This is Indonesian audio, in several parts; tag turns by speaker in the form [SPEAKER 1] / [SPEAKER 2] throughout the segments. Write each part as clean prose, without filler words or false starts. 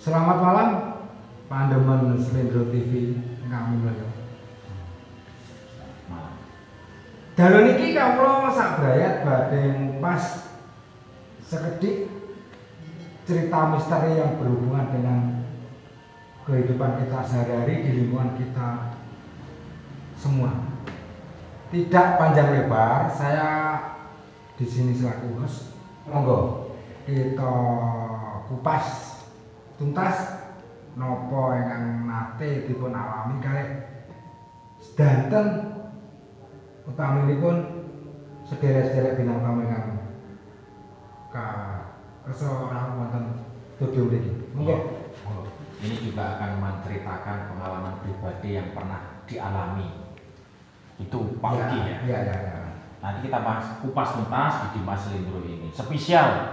[SPEAKER 1] Selamat malam, pandemen Slendro TV kami mulya. Dalu niki kawula sak brayat badhe ngupas sekedhik cerita misteri yang berhubungan dengan kehidupan kita sehari-hari di lingkungan kita semua. Tidak panjang lebar, saya di sini selaku host. Monggo kita kupas tuntas nopo ingkang nate dipun alami kalih sedanten utaminipun sederek-sederek bintang tamu ingkang kersa rawuh wonten studio mriki. Monggo.
[SPEAKER 2] Ini juga akan menceritakan pengalaman pribadi yang pernah dialami. Itu Pak Uki ya.
[SPEAKER 1] Iya.
[SPEAKER 2] Nanti kita bahas kupas tuntas di Dimas Slendro ini. Spesial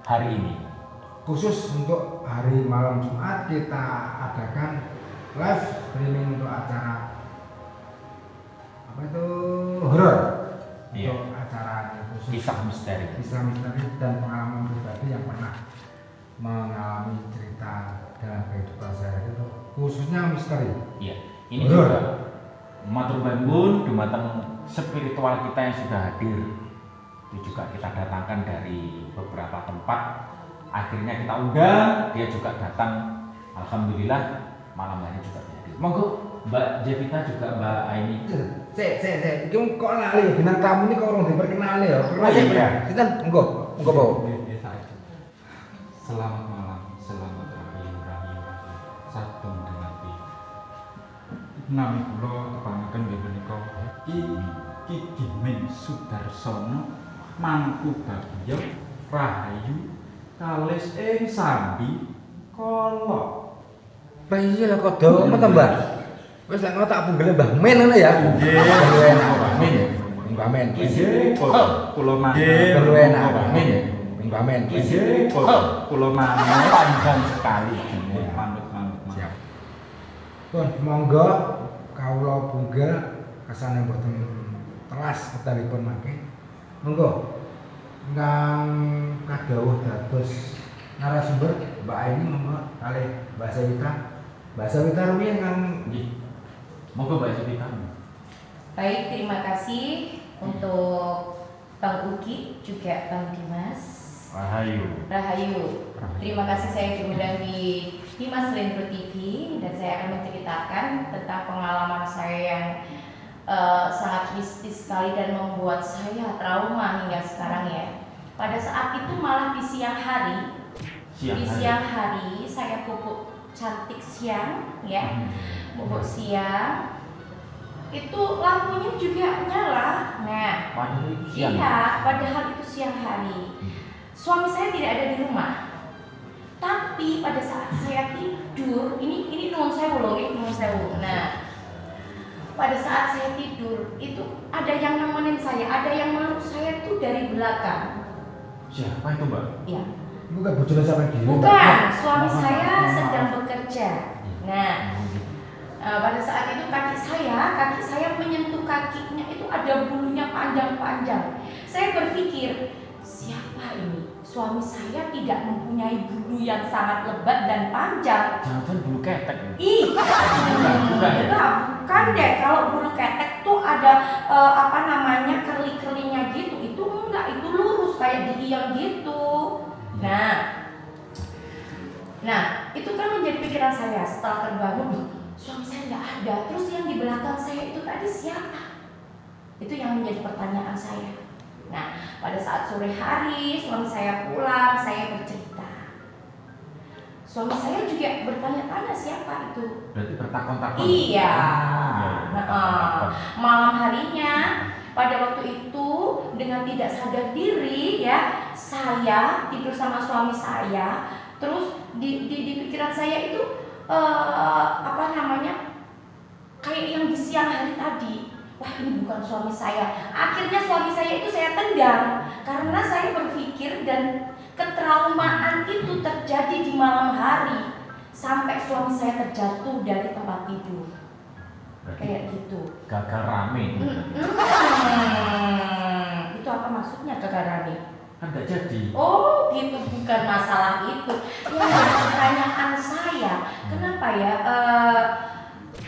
[SPEAKER 2] hari ini.
[SPEAKER 1] Khusus untuk hari malam Jumat kita adakan live streaming untuk acara apa itu horor.
[SPEAKER 2] Iya.
[SPEAKER 1] Untuk acara khusus
[SPEAKER 2] Kisah misteri
[SPEAKER 1] dan pengalaman pribadi yang pernah mengalami cerita dalam kehidupan saya itu khususnya misteri.
[SPEAKER 2] Iya. Ini
[SPEAKER 1] horor.
[SPEAKER 2] juga matur bangun dumateng spiritual kita yang sudah hadir. Itu juga kita datangkan dari beberapa tempat. Akhirnya kita undang, dia juga datang. Alhamdulillah malam hari juga hadir. Monggo Mbak Jevita juga Mbak Aini.
[SPEAKER 1] Iki kok lali bintang tamu ini kok urung diperkenali ya.
[SPEAKER 2] Iya.
[SPEAKER 1] Sinten? Monggo Po.
[SPEAKER 3] Selamat malam, selamat rahayu. Satung dengapi. Nami kula kepangaken nggih menika Ki Dimen Sudarsono Mangku Babya Rahayu kalis ing sambi kala.
[SPEAKER 1] Piye lah kok dawa Mbak? Wis lek ngono tak punggele Mbah Men ngono ya.
[SPEAKER 3] Nggih,
[SPEAKER 1] Mbah Men. Mbah Men.
[SPEAKER 3] Nggih, kula mangan.
[SPEAKER 1] Perlu enak Mbah Men. Mbah Men.
[SPEAKER 3] Nggih, kula mangan
[SPEAKER 2] Panjang sekali.
[SPEAKER 3] manut.
[SPEAKER 1] Siap. Pun monggo kawula bunggel kesane mboten telas ketalipun mangke. Monggo ingkang kadhawuh dados narasumber Mbak Aini monggo kalih Mbak Sewita. Mbak Sewita rumiyin kang
[SPEAKER 2] Nggih. Monggo Mbak Jevita.
[SPEAKER 4] Baik, terima kasih untuk Bang Uki juga Bang Dimas.
[SPEAKER 2] Rahayu.
[SPEAKER 4] Rahayu. Terima kasih saya diundang di Dimas Slendro TV dan saya akan menceritakan tentang pengalaman saya yang sangat mistis sekali dan membuat saya trauma hingga sekarang ya. Pada saat itu malah di siang hari. Di siang hari saya pupuk cantik siang ya. Pupuk siang itu lampunya juga nyala. Nah,
[SPEAKER 2] Padahal itu siang.
[SPEAKER 4] iya, padahal itu siang hari. Suami saya tidak ada di rumah. Tapi pada saat saya tidur, ini nuwun sewu loh, ini nuwun sewu. Nah, pada saat saya tidur itu ada yang nemenin saya, ada yang meluk saya tuh dari belakang.
[SPEAKER 2] Siapa itu Mbak?
[SPEAKER 4] Ya,
[SPEAKER 1] bukan bojone sampean dhewe.
[SPEAKER 4] bukan, suami saya sedang bekerja. Nah, pada saat itu kaki saya menyentuh kakinya itu ada bulunya panjang-panjang. Saya berpikir, siapa ini? Suami saya tidak mempunyai bulu yang sangat lebat dan panjang.
[SPEAKER 2] Jangan bulu ketek.
[SPEAKER 4] Ih, bukan deh. Kalau bulu ketek tuh ada kerli-kerlinya gitu. Itu enggak, itu lurus kayak diiang gitu. Nah, itu kan menjadi pikiran saya setelah terbangun. Suami saya nggak ada. Terus yang di belakang saya itu tadi siapa? Itu yang menjadi pertanyaan saya. Nah, pada saat sore hari suami saya pulang, saya bercerita. Suami saya juga bertanya-tanya siapa itu.
[SPEAKER 2] Berarti bertakon-takon.
[SPEAKER 4] Iya.
[SPEAKER 2] Bertakon-takon.
[SPEAKER 4] Malam harinya pada waktu itu dengan tidak sadar diri ya, saya tidur sama suami saya. Terus di pikiran saya itu kayak yang di siang hari tadi. Wah, ini bukan suami saya. Akhirnya suami saya itu saya tendang karena saya berpikir dan ketraumaan itu terjadi di malam hari sampai suami saya terjatuh dari tempat tidur. Kayak gitu.
[SPEAKER 2] Gagal rame.
[SPEAKER 4] Itu apa maksudnya gagal rame?
[SPEAKER 2] Kan nggak jadi.
[SPEAKER 4] Oh gitu, bukan masalah itu. Yang jadi pertanyaan saya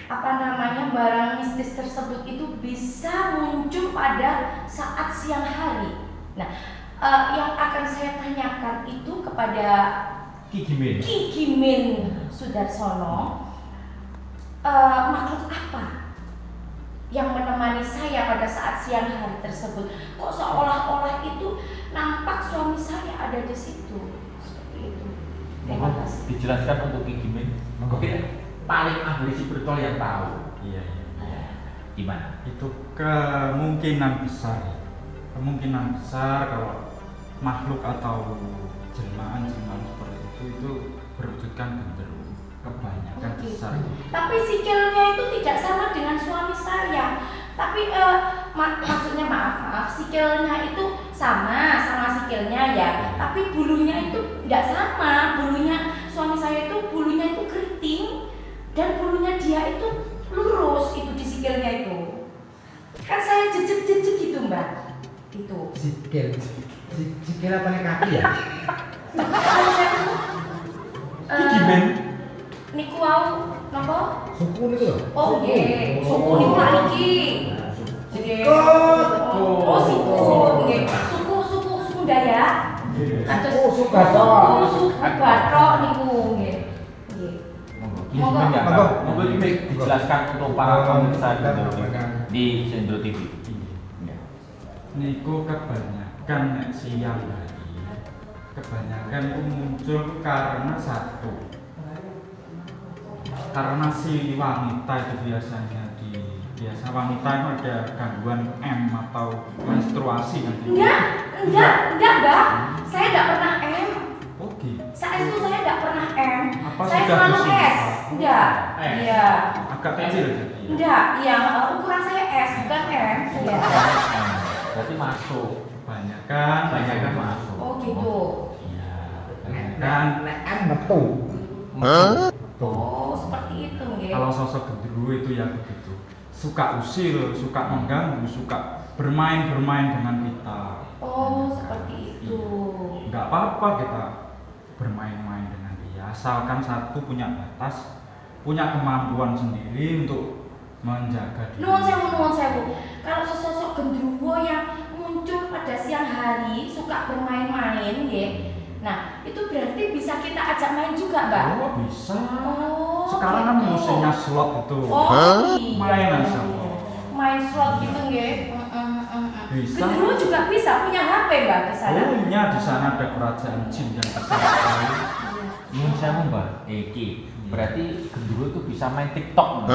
[SPEAKER 4] apa namanya, barang mistis tersebut itu bisa muncul pada saat siang hari. Nah, yang akan saya tanyakan itu kepada Ki Gimin Sudarsono, makhluk apa yang menemani saya pada saat siang hari tersebut? Kok seolah-olah itu nampak suami saya ada di situ? Seperti itu. Terima kasih.
[SPEAKER 2] Dijelaskan untuk Ki Gimin. Mungkin paling ahli spiritual yang tahu.
[SPEAKER 3] Iya.
[SPEAKER 2] Gimana?
[SPEAKER 3] Itu kemungkinan besar kalau makhluk atau jelmaan seperti itu berwujudkan genderuwo, kebanyakan besar.
[SPEAKER 4] Tapi sikilnya itu tidak sama dengan suami saya. Tapi maksudnya maaf, sikilnya itu sama sikilnya ya. Tapi bulunya itu tidak sama. Bulunya suami saya itu bulunya itu keriting dan bulunya dia itu lurus itu di sikilnya itu. Kan saya jejek gitu Mbak. Itu.
[SPEAKER 1] Sikil apa nih kaki ya?
[SPEAKER 2] Gimin.
[SPEAKER 4] Niku wau napa?
[SPEAKER 1] Suku niku lho.
[SPEAKER 4] Oh nggih, suku niku lak iki. Nggih. Oh suku nggih. Suku Dayak. Kados
[SPEAKER 1] Suku Batok.
[SPEAKER 4] Suku Batok niku nggih. Nggih.
[SPEAKER 2] Monggo.
[SPEAKER 4] Monggo.
[SPEAKER 2] Monggo dijelaskan untuk para pemirsa di Sendro TV.
[SPEAKER 3] Niku kebanyakan siang hari, kebanyakan itu muncul karena satu, karena si wanita itu biasa wanita itu ada gangguan M atau menstruasi nanti.
[SPEAKER 4] Enggak, Mbak. Saya enggak pernah M.
[SPEAKER 3] Oh gitu.
[SPEAKER 4] Saat itu saya enggak pernah M.
[SPEAKER 3] Apa
[SPEAKER 4] Saya
[SPEAKER 3] sudah
[SPEAKER 4] selalu
[SPEAKER 3] disimpan?
[SPEAKER 4] S. Enggak. Iya.
[SPEAKER 3] Agak kecil jadi.
[SPEAKER 4] Enggak, iya, ukuran saya S bukan M. Iya.
[SPEAKER 2] Berarti masuk.
[SPEAKER 3] Banyakan
[SPEAKER 2] masuk.
[SPEAKER 4] Oh gitu.
[SPEAKER 2] Iya.
[SPEAKER 3] Dan
[SPEAKER 1] M metu.
[SPEAKER 4] Oh, seperti itu nggih.
[SPEAKER 3] kalau sosok genderuwo itu ya begitu, suka usil, suka mengganggu, suka bermain dengan kita.
[SPEAKER 4] Oh, seperti itu.
[SPEAKER 3] Nggak apa-apa kita bermain-main dengan dia, asalkan satu punya batas, punya kemampuan sendiri untuk menjaga diri.
[SPEAKER 4] Nuwun sewu. Kalau sesosok genderuwo yang muncul pada siang hari suka bermain-main nggih. Nah, itu berarti bisa kita ajak main juga, Mbak?
[SPEAKER 3] Oh bisa.
[SPEAKER 4] Oh,
[SPEAKER 3] Sekarang kan
[SPEAKER 4] gitu.
[SPEAKER 3] musimnya slot itu.
[SPEAKER 4] Oh, iya.
[SPEAKER 3] Mainan slot.
[SPEAKER 4] Main slot gitu nggih.
[SPEAKER 3] Bisa.
[SPEAKER 4] Genderuwo juga bisa punya HP, Mbak, di sana.
[SPEAKER 3] Punya di sana ada kerajaan jin yang besar sekali.
[SPEAKER 2] Nyun sewu Mbak. Iki. Berarti genderuwo itu bisa main TikTok.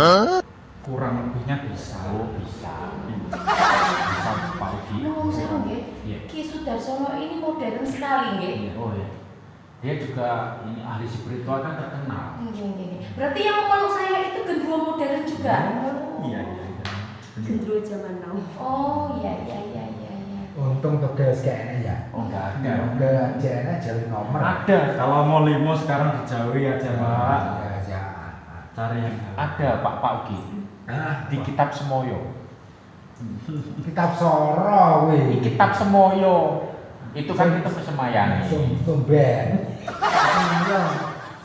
[SPEAKER 3] Kurang lebihnya bisa.
[SPEAKER 2] Oh, bisa. Bisa Pak Ugi.
[SPEAKER 4] Nuwun sewu nggih.
[SPEAKER 2] Iya.
[SPEAKER 4] Ki Sudarsono ini modern sekali nggih.
[SPEAKER 2] Iya, oh ya. Dia juga ini ahli spiritual kan terkenal.
[SPEAKER 4] Nggih. Berarti yang memeluk saya itu genderuwo modern juga.
[SPEAKER 3] Iya.
[SPEAKER 5] Genderuwo zaman now.
[SPEAKER 4] Oh, iya.
[SPEAKER 1] Untung tugas kayaknya ya.
[SPEAKER 2] Oh, enggak ada.
[SPEAKER 1] Enggak, jana jalur nomor.
[SPEAKER 2] Ada.
[SPEAKER 3] Kalau mau limo sekarang dijauhi aja Pak.
[SPEAKER 1] Ya.
[SPEAKER 3] Cari yang
[SPEAKER 2] Ada Pak Ugi. Di kitab Semoyo.
[SPEAKER 1] Kitab Soro wih.
[SPEAKER 2] Di kitab Semoyo. Itu kan kita persemayani.
[SPEAKER 1] Sumben.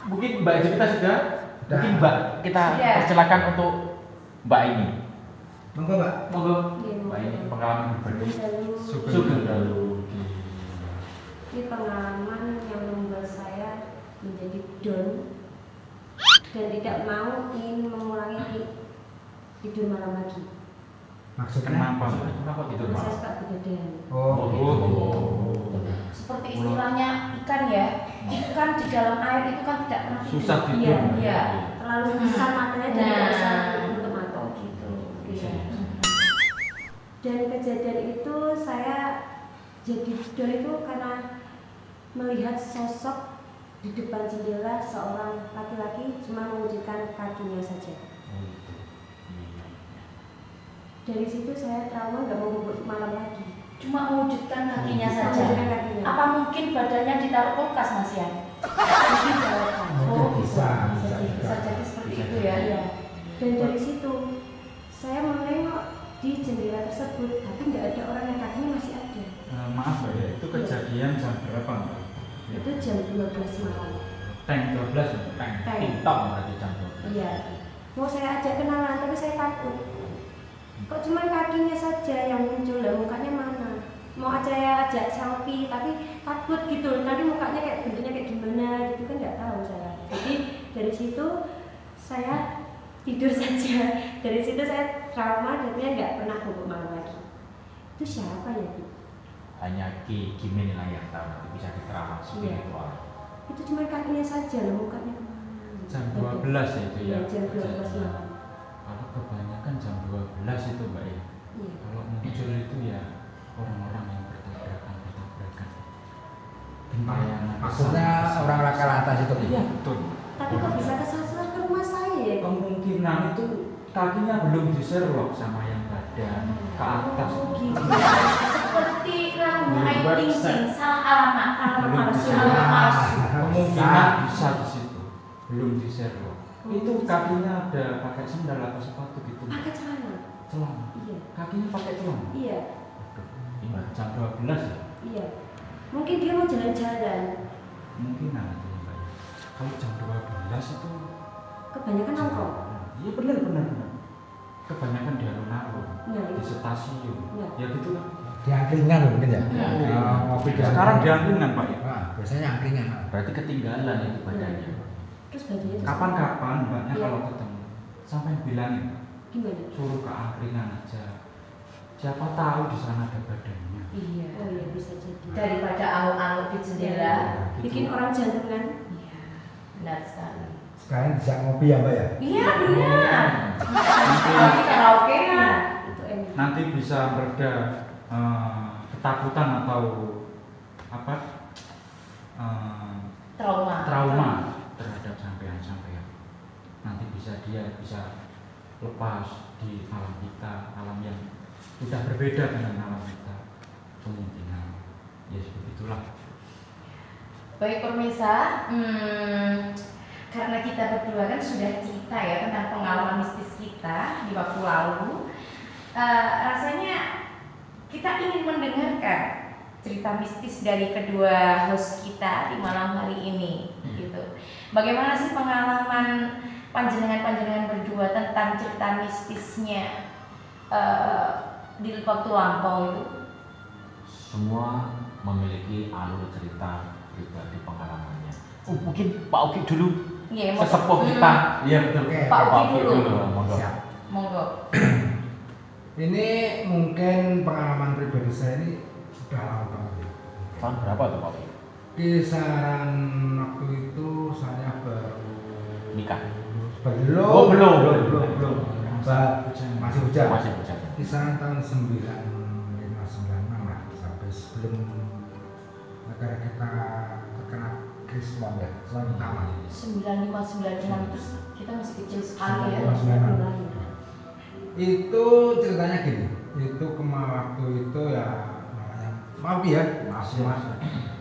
[SPEAKER 2] Mungkin Mbak cerita sudah. Mungkin Mbak kita
[SPEAKER 4] Sudah.
[SPEAKER 2] persilakan untuk Mbak ini.
[SPEAKER 1] Monggo, Mbak.
[SPEAKER 2] Monggo.
[SPEAKER 5] Iya,
[SPEAKER 2] Mbak ini pengalaman pribadi.
[SPEAKER 5] Lalu
[SPEAKER 2] Sugeng dalu.
[SPEAKER 5] ini pengalaman yang membuat saya menjadi down dan tidak mau ingin mengulangi tidur malam lagi.
[SPEAKER 1] Maksudnya
[SPEAKER 3] Kenapa?
[SPEAKER 2] Kenapa tidur
[SPEAKER 5] Saya
[SPEAKER 2] malam?
[SPEAKER 5] suka begadang.
[SPEAKER 1] Oh,
[SPEAKER 4] Seperti istilahnya ikan ya. Ikan di dalam air itu kan tidak pernah tidur.
[SPEAKER 3] Susah tidur.
[SPEAKER 4] Iya.
[SPEAKER 5] Terlalu besar matanya dan tidak bisa menutup mata.
[SPEAKER 4] Oh gitu.
[SPEAKER 5] Iya. Dan kejadian itu saya jadi down itu karena melihat sosok di depan jendela seorang laki-laki cuma mewujudkan kakinya saja. Dari situ saya trauma, nggak mau bubuk malam lagi.
[SPEAKER 4] Cuma mewujudkan kakinya
[SPEAKER 5] Mewujudkan
[SPEAKER 4] saja.
[SPEAKER 5] kakinya.
[SPEAKER 4] Apa mungkin badannya ditaruh kulkas Mas ya?
[SPEAKER 5] Mungkin jawabkan.
[SPEAKER 4] Oh,
[SPEAKER 1] bisa.
[SPEAKER 4] Bisa jadi seperti
[SPEAKER 2] Bisa
[SPEAKER 4] itu
[SPEAKER 2] jadi.
[SPEAKER 4] ya.
[SPEAKER 5] Iya. Dan dari situ saya menengok di jendela tersebut, tapi nggak ada orang yang kakinya masih ada.
[SPEAKER 3] Maaf Mbak ya, itu kejadian jam berapa Mbak?
[SPEAKER 5] Itu jam 12 malam.
[SPEAKER 3] Tank 12
[SPEAKER 2] Tank
[SPEAKER 5] Tank.
[SPEAKER 2] TikTok berarti jam 12.
[SPEAKER 5] Iya. Mau saya ajak kenalan tapi saya takut. Kok cuma kakinya saja yang muncul, lah mukanya mana? Mau saya ajak selfie tapi takut gitu. Nanti mukanya kayak bentuknya kayak gimana gitu kan nggak tahu saya. Jadi dari situ saya tidur saja. Dari situ saya trauma, jadinya nggak pernah bobok malam lagi. Itu siapa ya, Bu?
[SPEAKER 2] Hanya Gimin lah yang tahu, nanti bisa diterawat spiritual.
[SPEAKER 5] Itu cuma kakinya saja, loh mukanya kemana?
[SPEAKER 3] jam 12 ya itu ya.
[SPEAKER 5] Iya, jam 12 malam.
[SPEAKER 3] Kalau kebanyakan jam 12 itu Mbak ya.
[SPEAKER 5] Iya.
[SPEAKER 3] Kalau muncul itu ya orang-orang yang bertabrakan.
[SPEAKER 1] Maksudnya orang laka lantas itu.
[SPEAKER 3] Iya betul.
[SPEAKER 5] Tapi kok bisa kesasar ke rumah saya ya?
[SPEAKER 3] Kemungkinan itu kakinya belum diserlok sama yang badan ke atas.
[SPEAKER 5] Oh, gitu.
[SPEAKER 4] Seperti lagunya Ayu Ting Ting, salah alamat.
[SPEAKER 3] Belum
[SPEAKER 4] Alamat
[SPEAKER 3] diserlok.
[SPEAKER 4] palsu.
[SPEAKER 3] Kemungkinan bisa di situ. Belum diserlok. Itu kakinya ada pakai sendal atau sepatu gitu.
[SPEAKER 5] Pakai celana.
[SPEAKER 3] Celana.
[SPEAKER 5] Iya.
[SPEAKER 3] Kakinya pakai celana.
[SPEAKER 5] Iya.
[SPEAKER 3] Aduh, jam 12 ya.
[SPEAKER 5] Iya. Mungkin dia mau jalan-jalan.
[SPEAKER 3] Mungkin ada ya Mbak. Kalau jam 12 itu
[SPEAKER 5] Kebanyakan nongkrong.
[SPEAKER 3] Iya benar. Kebanyakan di alun-alun,
[SPEAKER 5] Nah,
[SPEAKER 3] di
[SPEAKER 5] itu.
[SPEAKER 3] stasiun.
[SPEAKER 5] Iya.
[SPEAKER 3] Ya gitu kan.
[SPEAKER 1] Di angkringan loh mungkin ya.
[SPEAKER 2] Iya.
[SPEAKER 1] Ngopi di
[SPEAKER 3] Sekarang di
[SPEAKER 1] angkringan.
[SPEAKER 3] angkringan Pak ya.
[SPEAKER 1] Nah, biasanya angkringan.
[SPEAKER 2] Berarti ketinggalan itu badannya.
[SPEAKER 5] Terus bajunya itu
[SPEAKER 3] Kapan-kapan Mbaknya
[SPEAKER 5] Iya.
[SPEAKER 3] kalau ketemu sampai bilangin
[SPEAKER 5] gimana?
[SPEAKER 3] suruh ke angkringan aja. Siapa tahu di sana ada badannya.
[SPEAKER 4] Iya.
[SPEAKER 5] Oh iya bisa jadi.
[SPEAKER 4] Daripada angut-angut di jendela.
[SPEAKER 3] Gitu.
[SPEAKER 5] Bikin orang jantungan.
[SPEAKER 4] Iya. Benar sekali.
[SPEAKER 1] Sekarang bisa ngopi ya Mbak ya.
[SPEAKER 4] Iya benar.
[SPEAKER 3] Nanti,
[SPEAKER 4] Apalagi karaoke
[SPEAKER 5] Iya,
[SPEAKER 4] kan.
[SPEAKER 5] itu enak.
[SPEAKER 3] nanti bisa mereda ketakutan atau apa trauma terhadap sampean. Nanti dia bisa lepas di alam kita, alam yang sudah berbeda dengan alam kita. Kemungkinan ya seperti itulah.
[SPEAKER 4] Baik pemirsa, karena kita berdua kan sudah cerita ya tentang pengalaman mistis kita di waktu lalu, rasanya kita ingin mendengarkan cerita mistis dari kedua host kita di malam hari ini, gitu. Bagaimana sih pengalaman panjenengan berdua tentang cerita mistisnya di waktu lampau itu?
[SPEAKER 2] Semua memiliki alur cerita pribadi pengalamannya. Mungkin Pak Oki dulu,
[SPEAKER 4] Iya,
[SPEAKER 2] sesepuh kita. Iya betul.
[SPEAKER 1] Oke.
[SPEAKER 4] Pak Oki
[SPEAKER 2] Oki
[SPEAKER 4] dulu.
[SPEAKER 2] monggo.
[SPEAKER 1] Siap.
[SPEAKER 4] Monggo.
[SPEAKER 1] Ini mungkin pengalaman pribadi saya ini sudah lama banget ya.
[SPEAKER 2] Tahun berapa tuh Pak Oki?
[SPEAKER 1] Kisaran waktu itu saya baru
[SPEAKER 2] Nikah?
[SPEAKER 1] belum.
[SPEAKER 2] Oh, belum.
[SPEAKER 1] Masih hujan.
[SPEAKER 2] Masih hujan.
[SPEAKER 1] Kisaran tahun 95-96 lah, sampai sebelum negara kita terkena krisis ya, selain utama.
[SPEAKER 4] 9596 itu kita masih kecil sekali ya.
[SPEAKER 1] 95. Itu ceritanya gini, itu waktu itu ya namanya maaf mas,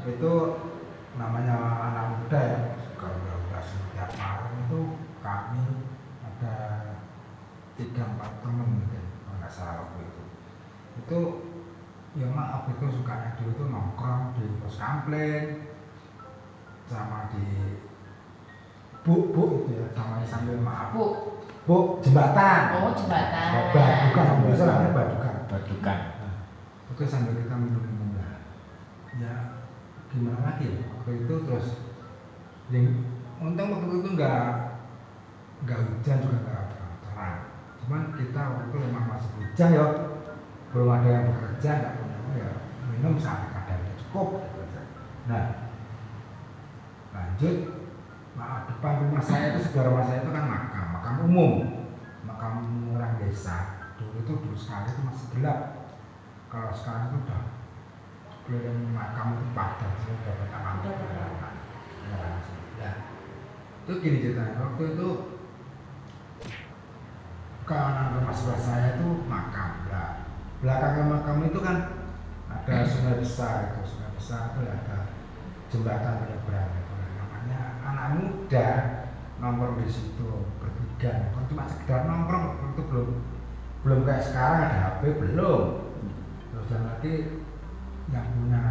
[SPEAKER 1] itu namanya anak muda ya, kalau setiap malam itu kami ada 3-4 temen mungkin, kalau nggak salah waktu itu ya maaf itu sukanya dulu itu nongkrong di pos kampleng sama di bu itu ya, sama sambil maaf bu jembatan.
[SPEAKER 4] Oh, jembatan.
[SPEAKER 1] Badukan, biasa namanya badukan.
[SPEAKER 2] Badukan.
[SPEAKER 1] Nah, itu sambil kita minum-minum ya gimana lagi ya waktu itu. Terus yang untung waktu itu nggak hujan juga nggak terang, cuman kita waktu itu memang masih hujan ya, belum ada yang bekerja, nggak punya ya minum sampai kadarnya cukup gitu aja. Nah lanjut, depan rumah saya itu, sebelah rumah saya itu kan makam umum, makam orang desa. Dulu sekali itu masih gelap, kalau sekarang itu udah keliling makam itu padat, sudah pertama ya. Itu gini ceritanya, waktu itu kanan rumah sebelah saya itu makam. Nah, belakang makam itu kan ada sungai besar, itu ada jembatan penyeberang itu. Namanya anak muda nongkrong di situ bertiga, cuma sekedar nongkrong. Itu belum kayak sekarang ada HP, belum. Terus dan lagi yang punya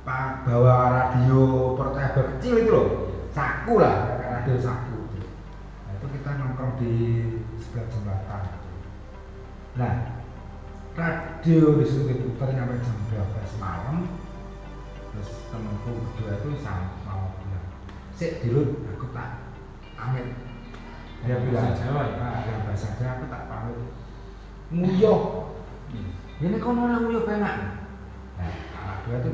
[SPEAKER 1] bawa radio portable kecil itu loh, saku lah, radio saku. Nah, itu kita nongkrong di sebelah jembatan. Nah, radio disuruh diputar sampai jam 12 malam. Terus temanku kedua itu mau bilang, "Sik dirut, aku tak pamit." Dia bilang Jawa, yang bahasa Jawa, aku tak pamit. Nguyuh. Ini kono lah nguyuh penak. Nah, anak dua itu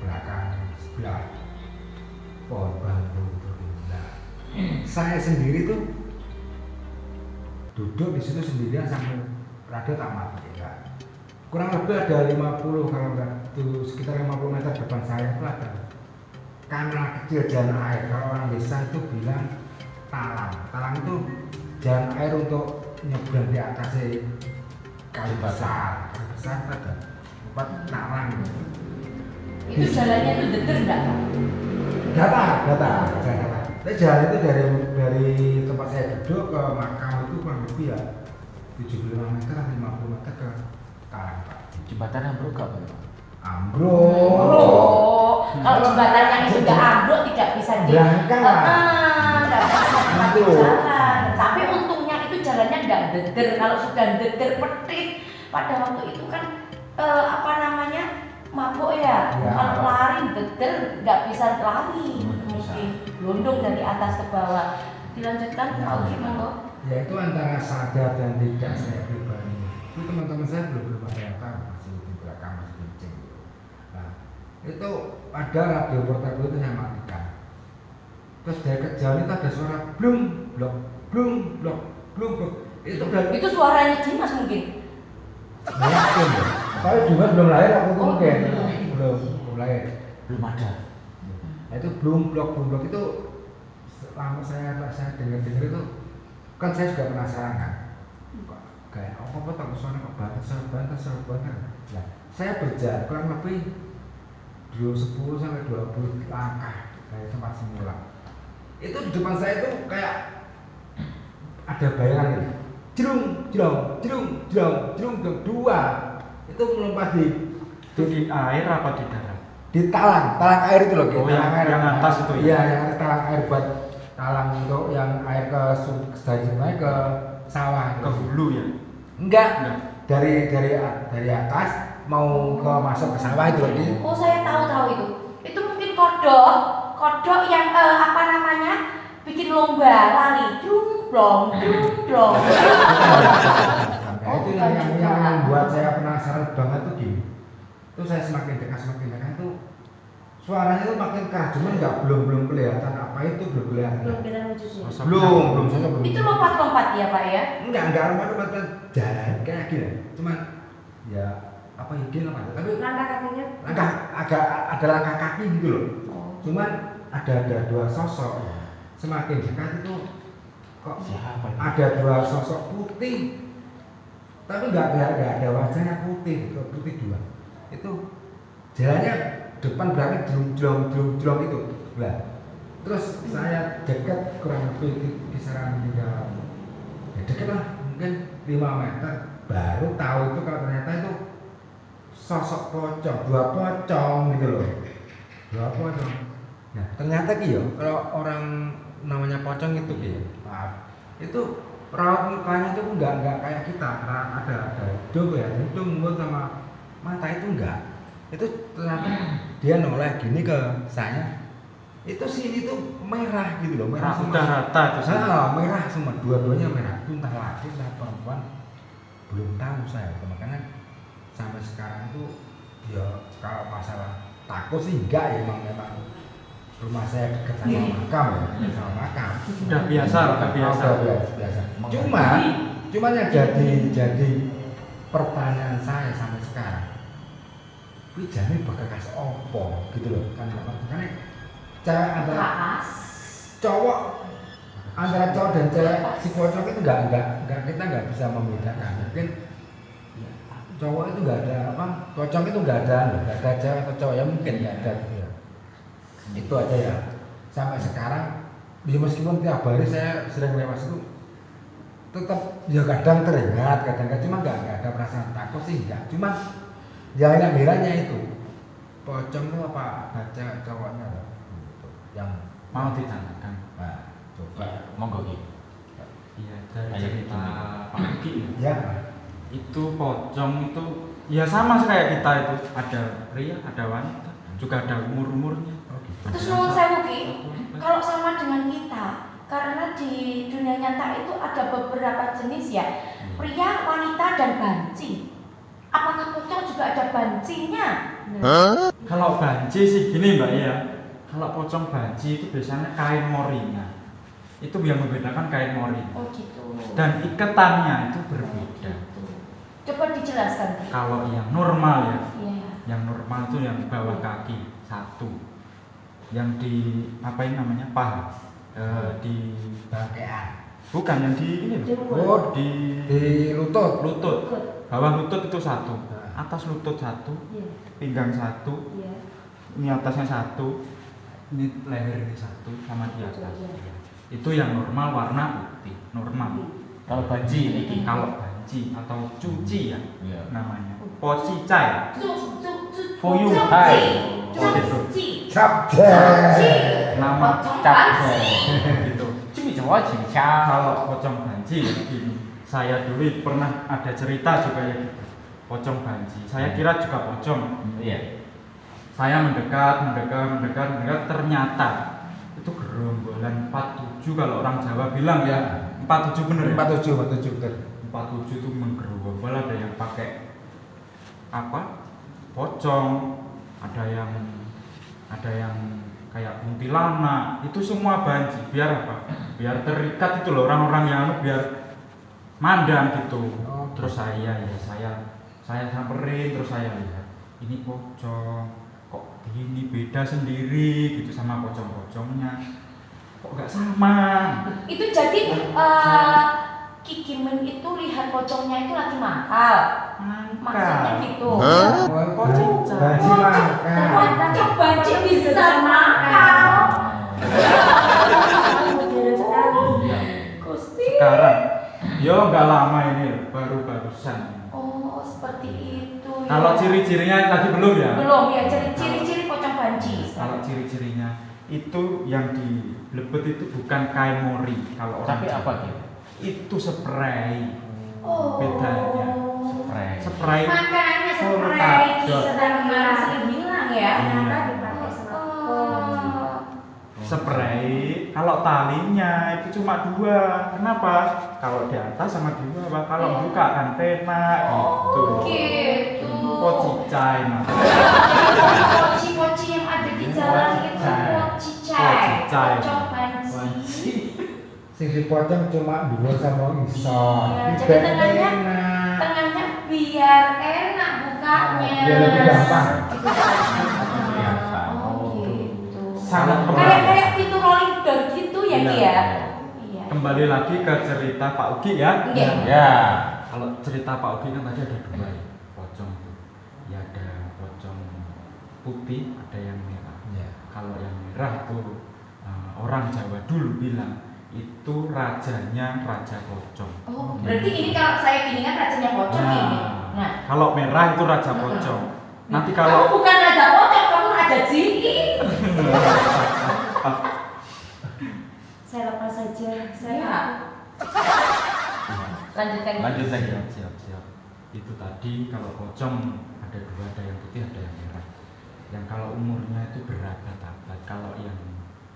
[SPEAKER 1] belakang sebelah pohon bambu itu. Nah, saya sendiri tuh duduk di situ sendirian sampai radio tak mati. Ya. Kurang lebih ada 50 kalau enggak itu sekitar 50 meter depan saya itu ada kanal kecil jalan air. Kalau orang desa itu bilang talang. Talang itu jalan air untuk nyebrang di atas kali besar. Kali besar ada tempat talang.
[SPEAKER 4] Itu jalannya itu deter enggak, Pak?
[SPEAKER 1] Datar. Tapi jalan itu dari tempat saya duduk ke makam itu kurang lebih ya 75 meter atau 50 meter ke talang, Pak.
[SPEAKER 2] Jembatan ambruk gak, Pak?
[SPEAKER 1] Ambruk.
[SPEAKER 4] Oh, kalau jembatannya itu nggak ambruk tidak bisa
[SPEAKER 1] Berangkat.
[SPEAKER 4] nggak bisa mati
[SPEAKER 1] Betul.
[SPEAKER 4] jalan. Tapi untungnya itu jalannya nggak deter. Kalau sudah deter petit, pada waktu itu kan mabuk ya.
[SPEAKER 1] Ya.
[SPEAKER 4] Kalau lari deter nggak bisa lari, mungkin gelondong dari atas ke bawah. Dilanjutkan,
[SPEAKER 1] Ya.
[SPEAKER 4] Pak Uki, monggo.
[SPEAKER 1] Ya itu antara sadar dan tidak saya pribadi. Itu teman-teman saya belum ada yang tahu, masih di belakang masih kencing. Nah, itu ada radio portable itu saya matikan. Terus dari kejauhan itu ada suara blum blok blum blok blum blok.
[SPEAKER 4] Itu suaranya Dimas mungkin.
[SPEAKER 1] Yakin ya. Tapi juga belum lahir aku tuh
[SPEAKER 4] Oh,
[SPEAKER 1] mungkin
[SPEAKER 4] belum.
[SPEAKER 1] belum lahir.
[SPEAKER 2] Belum ada.
[SPEAKER 1] Nah, itu blum blok itu selama saya dengar itu kan saya juga penasaran kan. Kok kayak apa tak suara kok bantas. Nah, saya berjalan kurang lebih 10 sampai 20 langkah dari tempat semula. Itu di depan saya itu kayak ada bayangan gitu. Jerung, dua. Itu melompat
[SPEAKER 3] Itu di air apa di darat?
[SPEAKER 1] di talang air itu loh,
[SPEAKER 3] Oh,
[SPEAKER 1] talang air
[SPEAKER 3] yang atas itu ya?
[SPEAKER 1] Iya, yang ada talang air buat talang untuk yang air ke dari sungai ke sawah
[SPEAKER 3] Ke hulu ya?
[SPEAKER 1] enggak
[SPEAKER 3] Enggak.
[SPEAKER 1] dari atas mau ke masuk ke sawah itu loh.
[SPEAKER 4] Oh, saya tahu itu. Itu mungkin kodok yang bikin lomba lari, jumblong.
[SPEAKER 1] Nah, itu yang membuat saya penasaran banget tuh gini. Itu saya semakin dekat itu suaranya tuh makin keras, cuman belum kelihatan apa itu, belum kelihatan.
[SPEAKER 5] Belum kelihatan wujudnya.
[SPEAKER 1] Belum saya belum.
[SPEAKER 4] Itu lompat-lompat ya, Pak ya?
[SPEAKER 1] Enggak lompat jalan kayak gini. Cuman ya apa ya dia lompat, tapi
[SPEAKER 5] Langkah kakinya
[SPEAKER 1] ada langkah kaki gitu loh.
[SPEAKER 4] Oh.
[SPEAKER 1] Cuman ada dua sosok. Semakin dekat itu kok
[SPEAKER 2] Siapa ini?
[SPEAKER 1] ada dua sosok putih, tapi nggak ada wajahnya putih dua. Itu jalannya depan belakang jelong itu. Nah, terus saya dekat kurang lebih kisaran 3 ya dekat lah mungkin 5 meter baru tahu itu kalau ternyata itu sosok pocong, dua pocong gitu loh. Dua pocong. Nah, ternyata kalau orang namanya pocong itu maaf. Itu raut mukanya itu enggak kayak kita. Ada hidung ya, hidung, mulut sama mata itu enggak. Itu ternyata dia noleh gini ke saya. Itu sini tuh merah gitu loh, merah semua.
[SPEAKER 3] Udah rata itu sih.
[SPEAKER 1] Merah semua, dua-duanya merah. Itu entah laki entah perempuan belum tahu saya. Makanya sampai sekarang itu ya kalau masalah takut sih enggak ya, memang rumah saya dekat sama makam ya, sama makam.
[SPEAKER 3] Udah biasa.
[SPEAKER 1] Biasa. Cuman yang jadi pertanyaan saya sampai sekarang, wih jamin bakal kasih opo gitu loh kan, makanya cewek antara cowok dan cewek si pocong itu enggak kita nggak bisa membedakan. Mungkin cowok itu nggak ada pocong itu nggak ada cewek atau cowok ya, mungkin nggak ada gitu ya. Itu aja ya. Sampai sekarang ya meskipun tiap hari saya sering lewat itu tetap ya kadang teringat, kadang cuma nggak ada perasaan takut sih enggak. Cuma ya yang merahnya itu pocong itu apa cewek cowoknya loh? Yang
[SPEAKER 3] Mau ditanyakan?
[SPEAKER 1] nah, coba.
[SPEAKER 2] Monggo Ki.
[SPEAKER 3] Iya, dari
[SPEAKER 2] Ayo,
[SPEAKER 3] cerita
[SPEAKER 2] gimana?
[SPEAKER 3] Pak Uki
[SPEAKER 1] Ya.
[SPEAKER 3] itu pocong itu ya sama sih kayak kita itu, ada pria, ada wanita, juga ada umurnya.
[SPEAKER 1] Oh, gitu.
[SPEAKER 4] Terus nuwun sewu Ki, kalau sama dengan kita, karena di dunia nyata itu ada beberapa jenis ya, pria, wanita, dan banci. Apakah pocong juga ada bancinya?
[SPEAKER 3] Kalau banci sih gini Mbak ya, kalau pocong banci itu biasanya kain morinya, itu yang membedakan kain mori.
[SPEAKER 4] Oh gitu.
[SPEAKER 3] Dan iketannya itu berbeda.
[SPEAKER 4] Coba dijelaskan Ki.
[SPEAKER 3] Kalau yang normal ya,
[SPEAKER 4] Iya.
[SPEAKER 3] yang normal itu yang bawah kaki satu, yang di apa ini namanya paha, di
[SPEAKER 1] Bangkean.
[SPEAKER 3] bukan yang di ini
[SPEAKER 5] Di
[SPEAKER 3] loh.
[SPEAKER 5] mulut.
[SPEAKER 3] Oh, di
[SPEAKER 1] Di lutut.
[SPEAKER 3] lutut,
[SPEAKER 5] Ikut.
[SPEAKER 3] bawah lutut itu satu,
[SPEAKER 1] Nah.
[SPEAKER 3] atas lutut satu,
[SPEAKER 5] Iya.
[SPEAKER 3] pinggang satu,
[SPEAKER 5] Iya.
[SPEAKER 3] ini atasnya satu, ini leher ini satu, sama di atas.
[SPEAKER 5] Iya.
[SPEAKER 3] Itu yang normal warna putih, normal.
[SPEAKER 2] Kalau banji iki.
[SPEAKER 3] Kalau banci atau cuci ya
[SPEAKER 2] Iya.
[SPEAKER 3] namanya, pocicai.
[SPEAKER 2] Foyu,
[SPEAKER 4] Cuci.
[SPEAKER 2] hai.
[SPEAKER 4] Cuci.
[SPEAKER 1] Capcay.
[SPEAKER 3] Nama
[SPEAKER 4] Pocong
[SPEAKER 2] capcay.
[SPEAKER 4] banci.
[SPEAKER 3] gitu.
[SPEAKER 2] Cumi Jawa cincang.
[SPEAKER 3] Kalau pocong banci ya gini, saya dulu pernah ada cerita juga ya gitu. Pocong banci, saya kira juga pocong.
[SPEAKER 2] Iya.
[SPEAKER 3] Saya mendekat, ternyata itu gerombolan 47 kalau orang Jawa bilang ya. 47 bener ya?
[SPEAKER 1] 47 betul.
[SPEAKER 3] 47 itu menggerombol, ada yang pakai apa? Pocong, ada yang kayak kuntilanak, itu semua banci. Biar apa? Biar terikat itu loh orang-orang yang biar mandang gitu.
[SPEAKER 1] Oh.
[SPEAKER 3] Terus saya samperin, terus saya lihat ini pocong kok ini beda sendiri gitu sama pocong-pocongnya, kok nggak sama.
[SPEAKER 4] Itu jadi Ki Kimen itu lihat pocongnya itu lagi mangkal. Maksudnya gitu.
[SPEAKER 3] Pocong.
[SPEAKER 1] Banci makan.
[SPEAKER 4] Pocong banci bisa mangkal.
[SPEAKER 5] Modern sekali.
[SPEAKER 4] Gusti.
[SPEAKER 3] Sekarang, yo nggak lama ini, baru-barusan.
[SPEAKER 4] Oh, seperti itu. ya.
[SPEAKER 3] Kalau ciri-cirinya tadi belum ya?
[SPEAKER 4] belum ya, ciri-ciri pocong banci.
[SPEAKER 3] Kalau ciri-cirinya itu yang di Blebet itu bukan kain mori. Kalau orang
[SPEAKER 2] Tapi
[SPEAKER 3] Jawa.
[SPEAKER 2] apa gitu?
[SPEAKER 3] Itu spray.
[SPEAKER 4] Oh.
[SPEAKER 3] Bedanya. Spray.
[SPEAKER 4] Makanya
[SPEAKER 3] Full
[SPEAKER 4] spray
[SPEAKER 3] tadot.
[SPEAKER 4] sedang sering hilang ya.
[SPEAKER 5] Ternyata dipakai sama
[SPEAKER 4] Oh.
[SPEAKER 3] Spray. Kalau talinya itu cuma 2. Kenapa? Kalau di atas sama di bawah. Kalau
[SPEAKER 4] Iya.
[SPEAKER 3] buka kan pena gitu.
[SPEAKER 4] Gitu.
[SPEAKER 3] Pocicai.
[SPEAKER 4] Poci-poci yang ada di jalan itu pocicai.
[SPEAKER 3] Pocicai.
[SPEAKER 4] Pocong banci.
[SPEAKER 1] Sing dipotong cuma 2 sama isor.
[SPEAKER 4] Iya,
[SPEAKER 1] Ini
[SPEAKER 4] jadi
[SPEAKER 1] ben
[SPEAKER 4] tengahnya-
[SPEAKER 1] enak.
[SPEAKER 4] Tengahnya biar enak bukanya.
[SPEAKER 1] Biar lebih gampang.
[SPEAKER 4] Oh gitu.
[SPEAKER 3] Sangat
[SPEAKER 4] Kayak pintu rolling door gitu ya
[SPEAKER 3] Iya.
[SPEAKER 4] Ki ya. Iya.
[SPEAKER 3] Kembali lagi ke cerita Pak Ugi ya.
[SPEAKER 4] Iya.
[SPEAKER 2] Ya.
[SPEAKER 3] Kalau cerita Pak Ugi kan tadi ada 2 ya, pocong itu. Ya ada pocong putih, ada yang merah.
[SPEAKER 1] Iya.
[SPEAKER 3] Kalau yang merah itu orang Jawa dulu bilang itu rajanya raja pocong.
[SPEAKER 4] Oh, berarti ini kalau saya gini kan rajanya pocong ini. Nah,
[SPEAKER 3] Kalau merah itu raja pocong. Nanti
[SPEAKER 4] kamu
[SPEAKER 3] kalau
[SPEAKER 4] bukan raja pocong, kamu raja jin.
[SPEAKER 5] Saya lepas saja. Saya
[SPEAKER 4] Iya. Lanjutkan.
[SPEAKER 2] Lanjut lagi.
[SPEAKER 3] siap. Itu tadi kalau pocong ada 2, ada yang putih, ada yang merah. Yang kalau umurnya itu berabad-abad. Kalau yang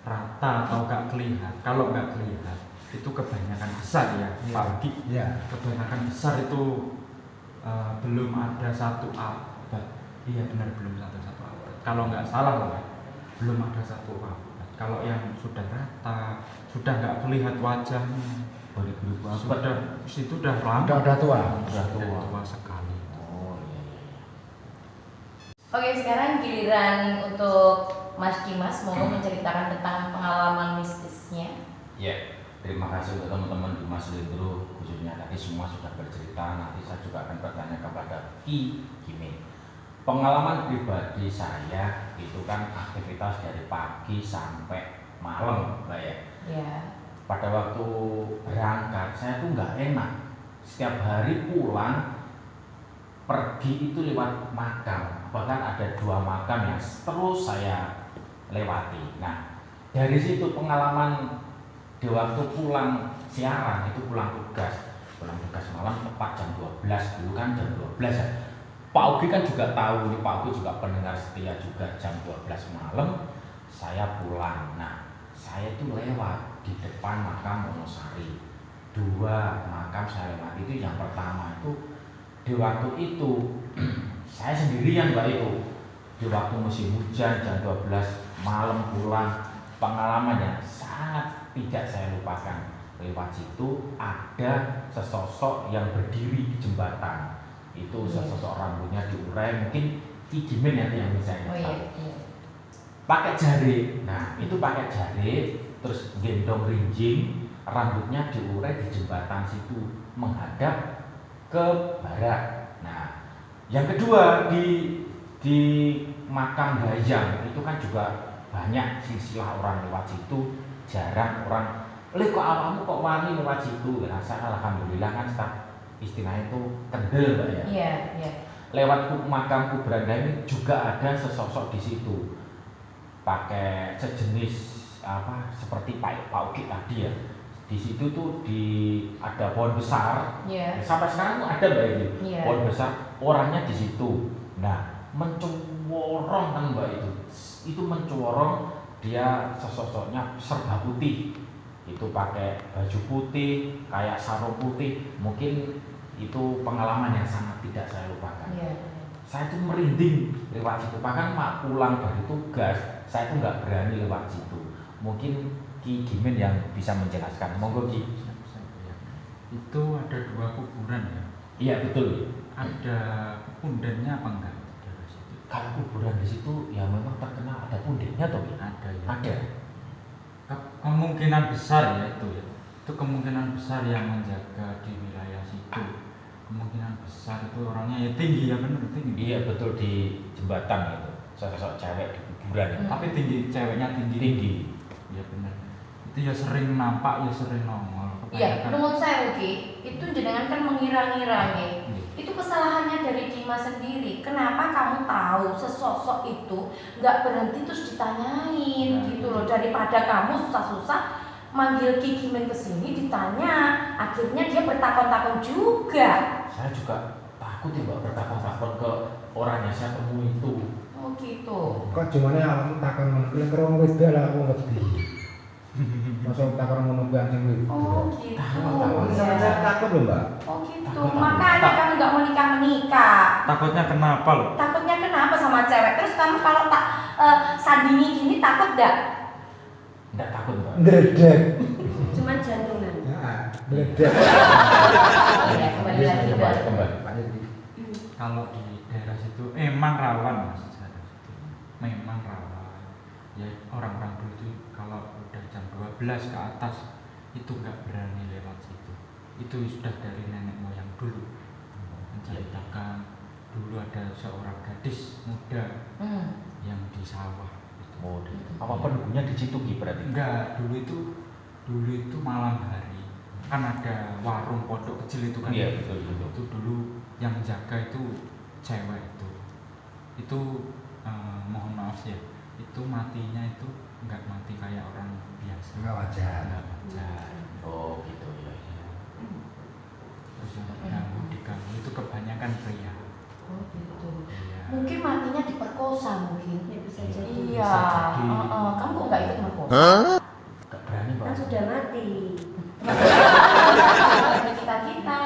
[SPEAKER 3] rata atau nggak kelihatan, kalau nggak kelihatan itu kebanyakan besar ya,
[SPEAKER 1] Iya.
[SPEAKER 3] Pak Ugi.
[SPEAKER 1] Iya.
[SPEAKER 3] Kebanyakan besar itu belum ada 1 abad. Iya benar, belum ada 1 abad. Kalau nggak salah lah, belum ada 1 abad. Kalau yang sudah rata, sudah nggak kelihatan wajahnya, sudah lama,
[SPEAKER 1] Udah tua.
[SPEAKER 2] Udah tua.
[SPEAKER 3] sekali.
[SPEAKER 2] Oh iya.
[SPEAKER 4] Oke, sekarang giliran untuk Mas Dimas mau menceritakan tentang pengalaman mistisnya.
[SPEAKER 2] Ya, terima kasih untuk teman-teman di Mas Lindro, khususnya tadi semua sudah bercerita. Nanti saya juga akan bertanya kepada Ki Kimin. Pengalaman pribadi saya itu kan aktivitas dari pagi sampai malam, Mbak ya.
[SPEAKER 4] Ya.
[SPEAKER 2] Pada waktu berangkat saya tuh nggak enak. Setiap hari pulang pergi itu lewat makam bahkan ada 2 makam yang terus saya lewati. Nah, dari situ pengalaman di waktu pulang siaran itu pulang tugas malam tepat jam 12, dulu kan jam 12 ya. Pak Ugi kan juga tahu, ini Pak Ugi juga pendengar setia juga, jam 12 malam saya pulang. Nah, saya itu lewat di depan makam Wonosari. 2 makam saya lewat. Itu yang pertama itu di waktu itu saya sendirian Mbak itu. Di waktu musim hujan jam 12 malam pulang, pengalaman yang sangat tidak saya lupakan. Lewat situ ada sesosok yang berdiri di jembatan. Itu sesosok rambutnya diurai, mungkin Ki Gimin ya yang bisa ingat. Pakai jari. Nah, itu pakai jari terus gendong rinjing, rambutnya diurai di jembatan situ menghadap ke barat. Nah, yang kedua di makam Dayang itu kan juga banyak silsilah orang lewat situ, jarang orang. Kok awakmu kok wani lewat situ? Nah, saya alhamdulillah kan staf istilahnya itu kendel Mbak ya.
[SPEAKER 4] Iya.
[SPEAKER 2] Lewat makam Kuburan Dayang juga ada sesosok di situ. Pakai sejenis seperti Pak Uki tadi ya. Di situ tuh ada pohon besar. Sampai sekarang tuh ada Mbak ini. Pohon besar, orangnya di situ. Nah, mencorong kan Mbak itu mencorong, dia sesosoknya serba putih. Itu pakai baju putih, kayak sarung putih. Mungkin itu pengalaman yang sangat tidak saya lupakan. Saya tuh merinding lewat situ. Bahkan mak pulang dari tugas, saya tuh nggak berani lewat situ. Mungkin Ki Gimin yang bisa menjelaskan. Monggo Ki.
[SPEAKER 3] Itu ada 2 kuburan ya.
[SPEAKER 2] Iya betul.
[SPEAKER 3] Ada pundennya apa enggak?
[SPEAKER 2] Kalau kuburan di situ ya memang terkenal ada pundennya toh.
[SPEAKER 3] Ada ya.
[SPEAKER 2] Ada.
[SPEAKER 3] Kemungkinan besar ya itu ya. Itu kemungkinan besar yang menjaga di wilayah situ. Kemungkinan besar itu orangnya ya tinggi ya, benar tinggi.
[SPEAKER 2] Iya betul, di jembatan itu. Sosok cewek di kuburan.
[SPEAKER 3] Tapi tinggi, ceweknya tinggi. Iya benar. Itu ya sering nampak, ya sering nongol.
[SPEAKER 4] Iya, menurut saya Ugi, itu jenengan kan mengira-ngira nih. Itu kesalahannya dari Dimas sendiri. Kenapa kamu tahu sesosok itu nggak berhenti terus ditanyain gitu loh, daripada kamu susah-susah manggil Ki Gimin kesini ditanya, akhirnya dia bertakon-takon juga.
[SPEAKER 2] Saya juga takut ya Mbak, bertakon-takon ke orang yang saya temui itu.
[SPEAKER 4] Oh gitu.
[SPEAKER 1] Kok gimana awakmu takon ngono kuwi kerong wis lah aku ngerti. Masa takon ngono kuwi sing wis.
[SPEAKER 4] Oh gitu.
[SPEAKER 1] Saya takut lho, Mbak.
[SPEAKER 4] Oh gitu. Makanya kamu nggak mau nikah.
[SPEAKER 3] Takutnya kenapa loh?
[SPEAKER 4] Takutnya kenapa sama cewek? Terus kamu kalau tak sandingi gini takut nggak?
[SPEAKER 2] Nggak takut Mbak.
[SPEAKER 1] Gredek.
[SPEAKER 5] Cuman jantungan.
[SPEAKER 1] Heeh, gredek.
[SPEAKER 4] Ya, kembali lagi
[SPEAKER 2] Kembali.
[SPEAKER 3] Kalau di daerah situ emang rawan Mas. Memang rawan. Ya orang-orang dulu itu kalau udah jam 12 ke atas itu nggak berani lewat situ. Itu sudah dari nenek moyang dulu menceritakan dulu ada seorang gadis muda yang di sawah.
[SPEAKER 2] Oh, apa penunggunya di situ Ki berarti?
[SPEAKER 3] Enggak, dulu itu malam hari kan ada warung pondok kecil itu kan.
[SPEAKER 2] Iya betul.
[SPEAKER 3] Itu dulu yang jaga itu cewek itu mohon maaf ya, itu matinya itu enggak mati kayak orang biasa.
[SPEAKER 1] Enggak wajar.
[SPEAKER 3] Enggak wajar.
[SPEAKER 2] Oh gitu ya.
[SPEAKER 3] Terus yang diganggu itu kebanyakan pria.
[SPEAKER 4] Oh gitu.
[SPEAKER 3] Iya.
[SPEAKER 4] Mungkin matinya diperkosa mungkin.
[SPEAKER 5] Ya bisa jadi.
[SPEAKER 4] Iya.
[SPEAKER 3] Bisa jadi.
[SPEAKER 4] Kamu kok nggak ikut merkosa?
[SPEAKER 2] Nggak berani Mbak.
[SPEAKER 5] Kan sudah mati.
[SPEAKER 4] Daripada kita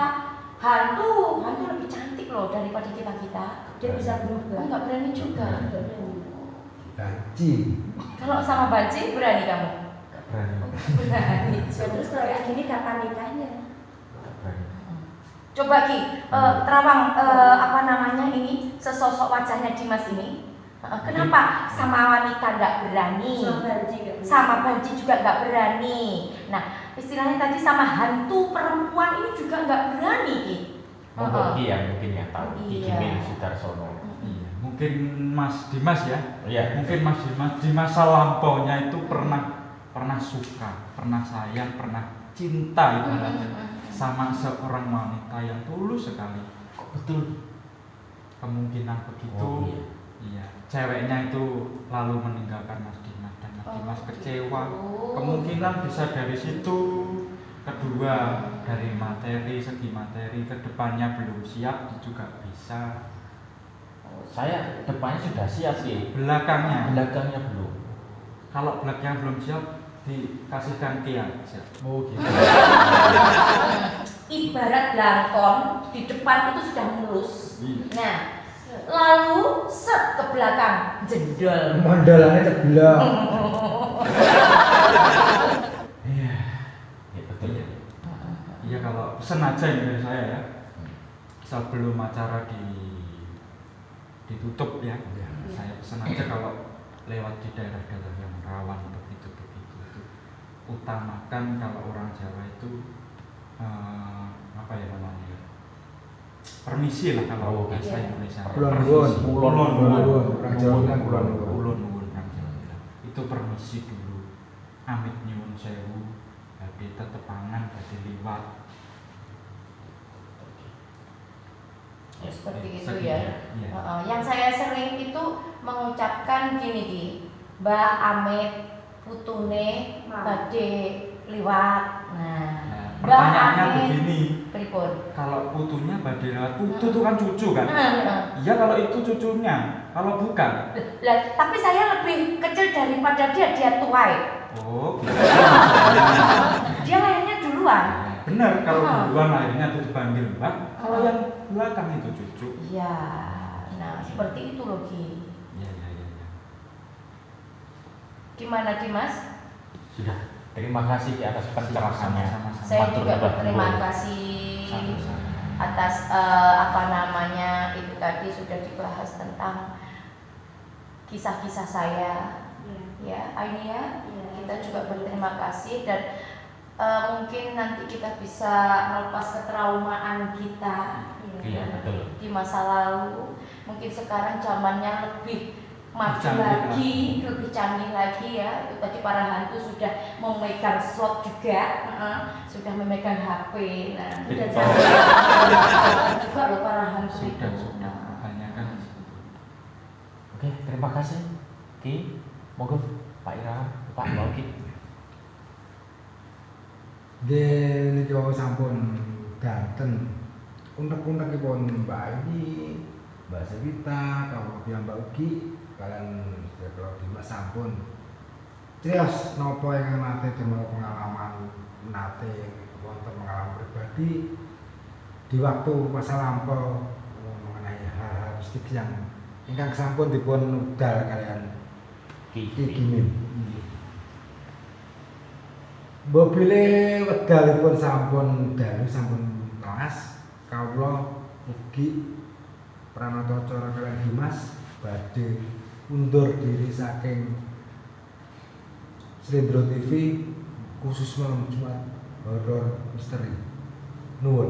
[SPEAKER 4] hantu lebih cantik loh daripada kita.
[SPEAKER 5] Dia bisa
[SPEAKER 4] Oh
[SPEAKER 5] berubah.
[SPEAKER 4] nggak berani juga.
[SPEAKER 5] Nggak berani.
[SPEAKER 1] Banci.
[SPEAKER 4] Kalau sama bajing berani kamu?
[SPEAKER 2] Nggak berani.
[SPEAKER 4] Berani.
[SPEAKER 5] Terus kalau kayak gini kapan nikahnya?
[SPEAKER 2] Nggak berani.
[SPEAKER 4] Coba Ki, terawang ini sesosok wajahnya Dimas ini. Kenapa sama wanita nggak berani?
[SPEAKER 5] Sama banci nggak berani.
[SPEAKER 4] Sama banci juga nggak berani. Nah, istilahnya tadi sama hantu perempuan ini juga nggak berani Ki.
[SPEAKER 2] Monggo Ki yang mungkin yang tahu. Ki
[SPEAKER 4] Iya.
[SPEAKER 2] Gimin Sudarsono.
[SPEAKER 3] Iya, mungkin Mas Dimas ya.
[SPEAKER 2] Iya.
[SPEAKER 3] Mungkin Mas Dimas di masa lampaunya itu pernah suka, pernah sayang, pernah cinta ibaratnya sama seorang wanita yang tulus sekali.
[SPEAKER 2] Kok betul?
[SPEAKER 3] kemungkinan begitu.
[SPEAKER 2] Oh, iya.
[SPEAKER 3] Iya, ceweknya itu lalu meninggalkan Mas Dimas dan Mas Dimas kecewa. Kemungkinan bisa dari situ. Kedua, dari segi materi kedepannya belum siap juga bisa.
[SPEAKER 2] Saya depannya sudah siap sih,
[SPEAKER 3] Belakangnya
[SPEAKER 2] belum.
[SPEAKER 3] kalau belakang belum siap dikasihkan Kia siap.
[SPEAKER 2] Oh gitu.
[SPEAKER 4] Ibarat belangkon di depan itu sudah mulus.
[SPEAKER 3] Iya.
[SPEAKER 4] Nah, lalu set ke belakang jendol.
[SPEAKER 1] Mondolannya terbelah.
[SPEAKER 3] Iya.
[SPEAKER 2] Ya, betul.
[SPEAKER 3] Iya. Iya, kalau pesen aja ini dari saya ya. Sebelum acara ditutup ya. Saya pesan aja kalau lewat di daerah-daerah yang rawan begitu itu utamakan kalau orang Jawa itu apa ya namanya, permisi lah kalau bahasa
[SPEAKER 4] Iya.
[SPEAKER 3] Indonesia.
[SPEAKER 1] Kulon nuwun.
[SPEAKER 3] Kulon
[SPEAKER 1] Kulon
[SPEAKER 3] nuwun.
[SPEAKER 1] nuwun. Orang Jawa bilang kulon nuwun.
[SPEAKER 3] Kulon nuwun, orang Jawa bilang. Itu permisi dulu. Amit nyuwun sewu, badhe tetepangan, badhe liwat.
[SPEAKER 4] Ya, seperti itu
[SPEAKER 3] Seperti
[SPEAKER 4] ya.
[SPEAKER 3] Iya.
[SPEAKER 4] Yang saya sering itu mengucapkan gini Ki, Mbak Amit putune badhe liwat. Nah, Mbak
[SPEAKER 3] Pertanyaannya
[SPEAKER 4] Amit
[SPEAKER 3] begini,
[SPEAKER 4] pripun?
[SPEAKER 3] kalau putunya badhe lewat, putu itu kan cucu kan?
[SPEAKER 4] Heeh.
[SPEAKER 3] Iya kalau itu cucunya, kalau bukan.
[SPEAKER 4] Lah, tapi saya lebih kecil daripada dia tuai.
[SPEAKER 3] Oh, gitu.
[SPEAKER 4] Dia lahirnya duluan.
[SPEAKER 3] Benar, kalau
[SPEAKER 4] Ah.
[SPEAKER 3] duluan lahirnya itu dipanggil Mbak, kalau yang belakang itu cucu.
[SPEAKER 4] Iya. Nah, seperti itu loh Ki.
[SPEAKER 3] Iya.
[SPEAKER 4] Gimana Dimas?
[SPEAKER 2] Sudah. Terima kasih di atas pencerahannya.
[SPEAKER 3] Sama-sama.
[SPEAKER 4] Saya
[SPEAKER 2] Matur
[SPEAKER 4] juga
[SPEAKER 2] nuwun.
[SPEAKER 4] berterima kasih
[SPEAKER 3] Sama-sama.
[SPEAKER 4] atas itu tadi sudah dibahas tentang kisah-kisah saya. Ya, Ainia, kita juga berterima kasih dan mungkin nanti kita bisa melepas ketraumaan kita
[SPEAKER 2] Iya, betul.
[SPEAKER 4] di masa lalu. Mungkin sekarang zamannya lebih maju
[SPEAKER 3] Canggih
[SPEAKER 4] lagi, lebih canggih lagi ya. Itu tadi para hantu sudah memegang slot juga, sudah memegang HP. Nah,
[SPEAKER 2] Sudah
[SPEAKER 4] juga loh para hantu itu.
[SPEAKER 3] Sudah, kebanyakan.
[SPEAKER 2] Oke, terima kasih. Ki, monggo Pak Ira, Pak Boki.
[SPEAKER 1] Nggih niki sampun danten. Unek-unekipun Mbak Ini, Mbak Sevita, kawula piyambak ugi kalian Sedulur Dimas sampun criyos napa ingkang nate damel pengalaman nate wonten pengalaman pribadi di waktu masa lampau mengenai hal-hal mistik yang ingkang sampun dipun udal kalian
[SPEAKER 2] Ki.
[SPEAKER 1] Gini. Mobile wedalipun sampun dalu sampun telas kawula ugi pranata-cara kalian Dimas badhe undur diri saking Slendro TV khusus malam Jumat horor misteri. Nuwun.